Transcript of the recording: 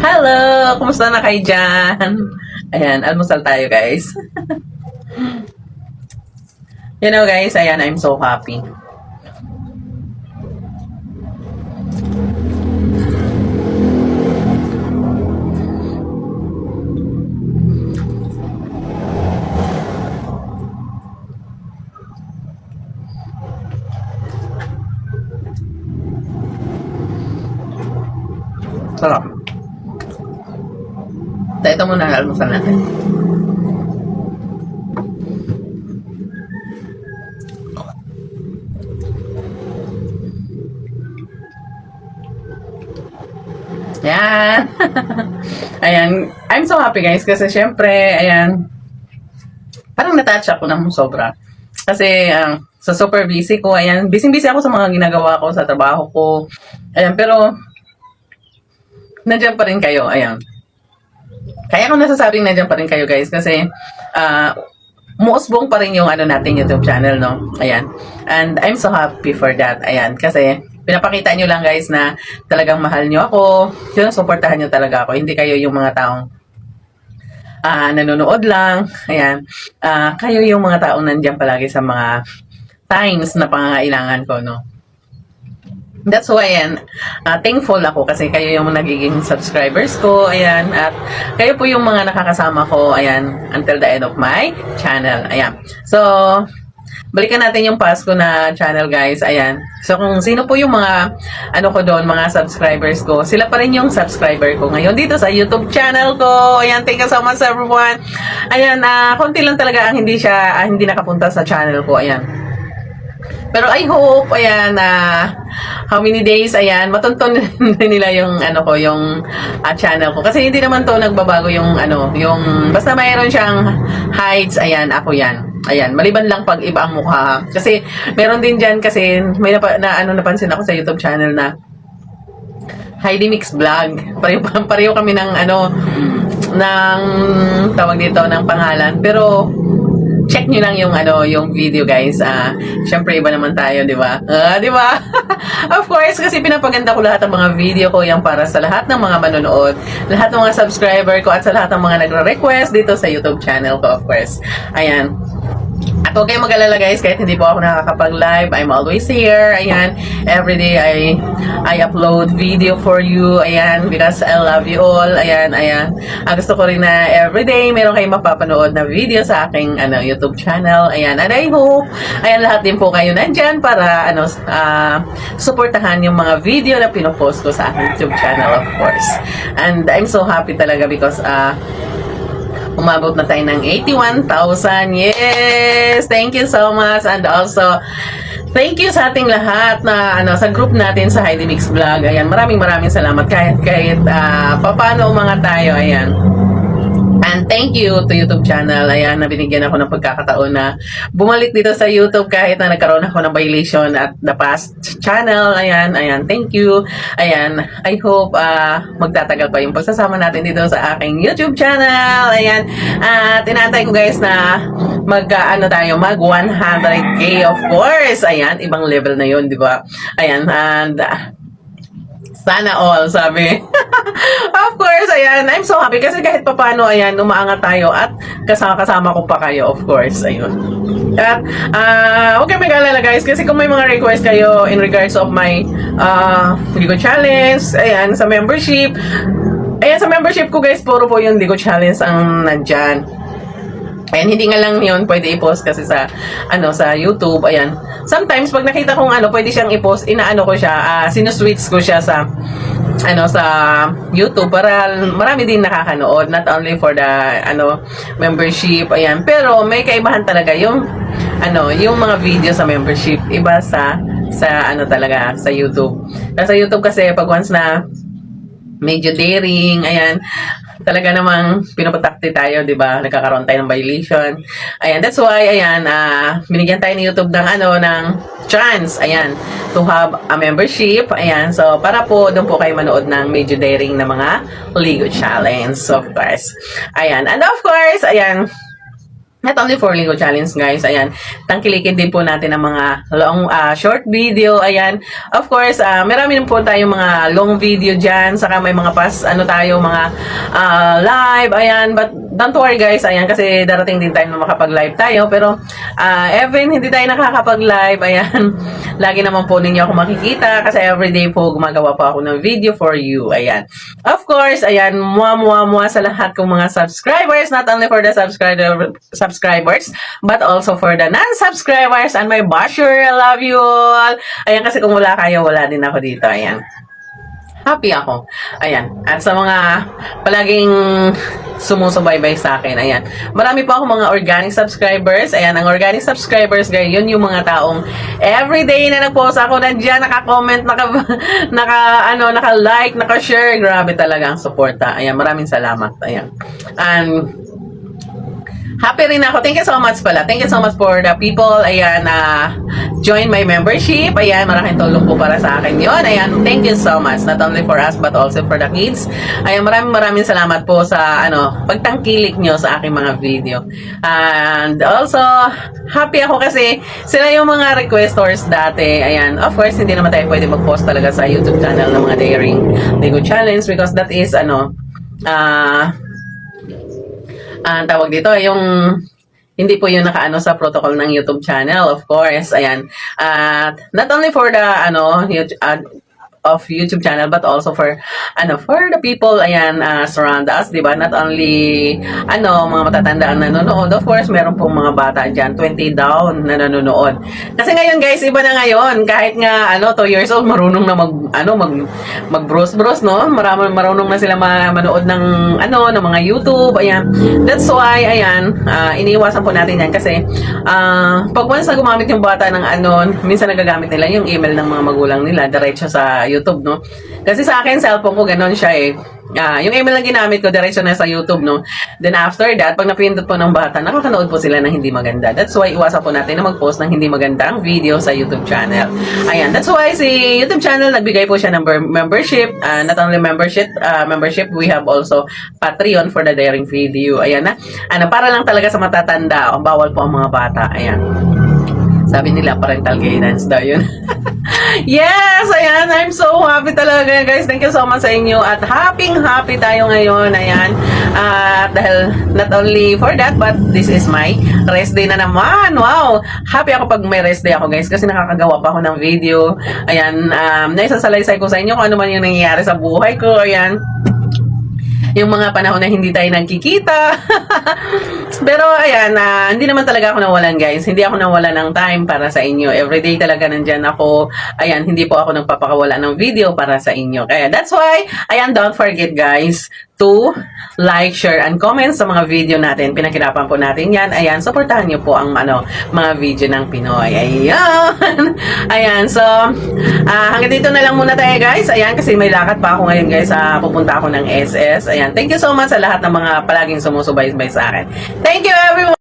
Hello! Kumusta na kayo dyan? Ayan, almusal tayo guys. You know guys, ayan, I'm so happy. Sarap. Ito muna ang almusal natin. Ayan. Ayan. I'm so happy guys kasi syempre, ayan, parang natouch ako ng sobra. Kasi sa super busy ko, ayan, busy-busy ako sa mga ginagawa ko, sa trabaho ko. Ayan, pero nandiyan pa rin kayo, ayan. Kaya ko nasasabing nandiyan pa rin kayo guys kasi muusbong pa rin yung nating YouTube channel, no? Ayan. And I'm so happy for that. Ayan, kasi pinapakita nyo lang guys na talagang mahal nyo ako. Yun, supportahan nyo talaga ako. Hindi kayo yung mga taong nanonood lang. Ayan. Kayo yung mga taong nandiyan palagi sa mga times na pangangailangan ko, no? That's why, ayan, thankful ako kasi kayo yung nagiging subscribers ko, ayan, at kayo po yung mga nakakasama ko, ayan, until the end of my channel, ayan. So, balikan natin yung Pasko na channel, guys, ayan. So, kung sino po yung mga, ko doon, mga subscribers ko, sila pa rin yung subscriber ko ngayon dito sa YouTube channel ko, ayan, thank you so much, everyone. Ayan, konti lang talaga ang hindi nakapunta sa channel ko, ayan. Pero I hope, ayan, how many days, ayan, matunton nila yung, yung channel ko. Kasi hindi naman to nagbabago yung, basta mayroon siyang hides, ayan, ako yan. Ayan, maliban lang pag iba ang mukha. Kasi, meron din dyan kasi, may napansin ako sa YouTube channel na, Heidi Mix Vlog. Pareho kami ng, ng, tawag dito, ng pangalan. Pero, check nyo lang yung video guys. Syempre iba naman tayo, di ba? Di ba? Of course, kasi pinapaganda ko lahat ng mga video ko yan para sa lahat ng mga manonood, lahat ng mga subscriber ko at sa lahat ng mga nagre-request dito sa YouTube channel ko, of course. Ayan. At huwag kayong mag-alala guys, kahit hindi po ako nakakapag-live, I'm always here. Ayan, everyday I upload video for you. Ayan, because I love you all. Ayan. Gusto ko rin na everyday meron kayong mapapanood na video sa aking YouTube channel. Ayan, and I hope, ayan, lahat din po kayo nandyan para suportahan yung mga video na pinopost ko sa aking YouTube channel, of course. And I'm so happy talaga because umabot na tayo ng 81,000. Yes! Thank you so much. And also, thank you sa ating lahat na sa group natin sa Heidi Mix Vlog. Ayan, maraming salamat kahit paano mga tayo. Ayan. And thank you to YouTube channel. Ayan, na binigyan ako ng pagkakataon na bumalik dito sa YouTube kahit na nagkaroon ako ng violation at the past channel. Ayan, thank you. Ayan, I hope magtatagal pa yung pagsasama natin dito sa aking YouTube channel. Ayan, at inaantay ko guys na mag 100k, of course. Ayan, ibang level na yun, di ba? Ayan, and sana all, sabi. Of course, ayan, I'm so happy kasi kahit papano, ayan, umaangat tayo at kasama ko pa kayo, of course, ayun. At, huwag kayo mag-alala guys, kasi kung may mga request kayo in regards of my Ligo Challenge, ayan, sa membership, ayan, sa membership ko guys, puro po yung Ligo Challenge ang nandyan. Ayan, hindi nga lang yun pwede i-post kasi sa sa YouTube. Ayan, sometimes pag nakita kong pwede siyang i-post, ko siya, sinuswitch ko siya sa sa YouTube para marami din nakakanood, not only for the membership. Ayan, pero may kaibahan talaga yung yung mga video sa membership, iba sa talaga sa YouTube. Sa YouTube kasi pag once na medyo daring, ayan, talaga namang pinapatakti tayo, di ba? Nagkakaroon tayo ng violation. Ayan, that's why, ayan, binigyan tayo ni YouTube ng ng chance, ayan, to have a membership. Ayan, so para po doon po kayo manood ng medyo daring na mga Ligo Challenge, of course. Ayan, and of course, ayan, not only for Linggo Challenge, guys. Ayan, tangkilikin din po natin ang mga short video. Ayan, of course, marami din po tayong mga long video dyan. Saka may mga mga live. Ayan, but don't worry, guys. Ayan, kasi darating din tayo na makapag-live tayo. Pero, even hindi tayo nakakapag-live, ayan, lagi naman po ninyo ako makikita. Kasi everyday po gumagawa po ako ng video for you. Ayan. Of course, ayan, muwa sa lahat kong mga subscribers. Not only for the subscribers, but also for the non-subscribers and my basher. I love you all. Ayan, kasi kung wala kayo, wala din ako dito. Ayan. Happy ako. Ayan. At sa mga palaging sumusubaybay sa akin, ayan. Marami po ako mga organic subscribers. Ayan, ang organic subscribers, guys, yun yung mga taong everyday na nag-post ako nandiyan, naka-comment, naka-like, naka-share. Grabe talaga ang suporta. Ayan, maraming salamat. Ayan. And happy rin ako. Thank you so much pala. Thank you so much for the people. Ayan, join my membership. Ayan, maraming tulong po para sa akin yun. Ayan, thank you so much. Not only for us, but also for the kids. Ayan, maraming salamat po sa, pagtangkilik nyo sa aking mga video. And also, happy ako kasi sila yung mga requestors dati. Ayan, of course, hindi naman tayo pwede mag-post talaga sa YouTube channel ng mga Daring Linggo Challenge because that is, ang tawag dito, yung hindi po yun nakaano sa protocol ng YouTube channel, of course. Ayan. Not only for the YouTube channel, but also for the people, ayan, surround us, di ba? Not only mga matatanda ang nanonood, of course, meron pong mga bata dyan, 20 down na nanonood. Kasi ngayon, guys, iba na ngayon. Kahit nga 2 years old, marunong na mag-bros, no? Marunong na sila manood ng ng mga YouTube. Ayan. That's why, ayan, iniiwasan po natin yan kasi pag once na gumamit yung bata ng minsan nagagamit nila yung email ng mga magulang nila diretso sa YouTube, no? Kasi sa akin, cellphone ko, ganon siya eh. Yung email na ginamit ko, diretso na sa YouTube, no? Then after that, pag napindot po ng bata, nakakanood po sila ng hindi maganda. That's why, iwasan po natin na mag-post ng hindi magandang video sa YouTube channel. Ayan, that's why si YouTube channel, nagbigay po siya ng membership. Not only membership, we have also Patreon for the Daring Video. Ayan na. Para lang talaga sa matatanda, bawal po ang mga bata. Ayan. Sabi nila, parental guidance daw yun. Yes! Ayan, I'm so happy talaga, guys. Thank you so much sa inyo. At happy tayo ngayon. Ayan. Dahil not only for that, but this is my rest day na naman. Wow! Happy ako pag may rest day ako, guys. Kasi nakakagawa pa ako ng video. Ayan. Naisasalaysay ko sa inyo kung ano man yung nangyayari sa buhay ko. Ayan. Yung mga panahon na hindi tayo nagkikita. Pero ayan, hindi naman talaga ako nawalan, guys. Hindi ako nawalan ng time para sa inyo. Everyday talaga nandyan ako. Ayan, hindi po ako nagpapakawala ng video para sa inyo. Kaya that's why, ayan, don't forget, guys, to like, share, and comment sa mga video natin. Pinakirapan po natin yan. Ayan, supportahan nyo po ang mga video ng Pinoy. Ayan. Ayan, so, hanggang dito na lang muna tayo, guys. Ayan, kasi may lakad pa ako ngayon, guys. Pupunta ako ng SS. Ayan, thank you so much sa lahat ng mga palaging sumusubaybay sa akin. Thank you, everyone!